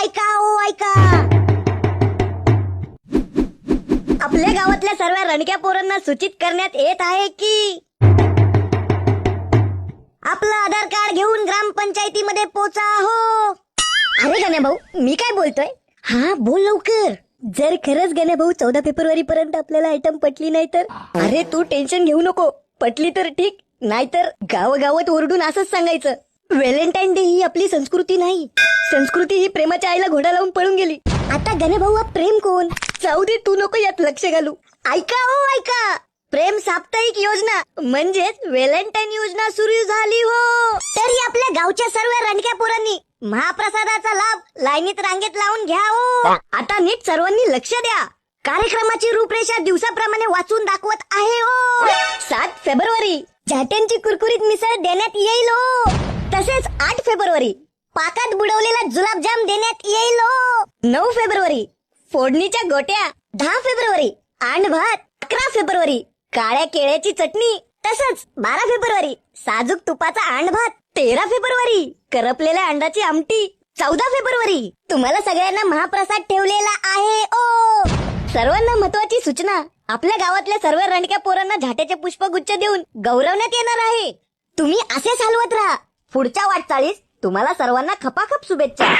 ऐका ओ ऐका. आपल्या गावातल्या सर्व रणक्या पोरांना सूचित करण्यात येत आहे की आपलं आधार कार्ड घेऊन ग्रामपंचायतीमध्ये पोचा हो. अरे गण्या भाऊ, मी काय बोलतोय? हा बोल लवकर. जर खरंच गण्या भाऊ 14 फेब्रुवारी पर्यंत आपल्याला आयटम पटली नाही तर? अरे तू टेन्शन घेऊ नको, पटली तर ठीक, नाहीतर गावागावात ओरडून असंच सांगायचं, व्हॅलेंटाईन डे ही आपली संस्कृती नाही. संस्कृती ही प्रेमाच्या आईला घोडा लावून पळून गेली. आता गण्या भाऊ, हा प्रेम कोण? जाऊ दे, तू नको यात लक्ष घालू. ऐका हो ऐका, प्रेम साप्ताहिक योजना म्हणजेच व्हॅलेंटाईन योजना सुरू झाली हो. तरी आपल्या गावच्या सर्व रणक्या पोरांनी महाप्रसादाचा लाभ लाईनीत रांगेत लावून घ्या हो. आता नीट सर्वांनी लक्ष द्या. कार्यक्रमाची रूपरेषा दिवसाप्रमाणे वाचून दाखवत आहे हो. 7 फेब्रुवारी झाट्यांची कुरकुरीत मिसळ देण्यात येईल हो. तसेच 8 फेब्रुवारी पाकात बुडवलेला जुलाबजाम देण्यात येईल हो. 9 फेब्रुवारी फोडणीच्या गोट्या. 10 फेब्रुवारी आंड भात. 11 फेब्रुवारी काळ्या केळ्याची चटणी. तसंच 12 फेब्रुवारी साजूक तुपाचा आंड भात. 13 फेब्रुवारी करपलेल्या अंडाची आमटी. 14 फेब्रुवारी तुम्हाला सगळ्यांना महाप्रसाद ठेवलेला आहे ओ. सर्वांना महत्वाची सूचना, आपल्या गावातल्या सर्व रणक्या पोरांना झाट्याचे पुष्पगुच्छ देऊन गौरवण्यात येणार आहे. तुम्ही असेच हलवत राहा. पुढच्या वाटचालीस तुम्हाला सर्वांना खपाखप शुभेच्छा.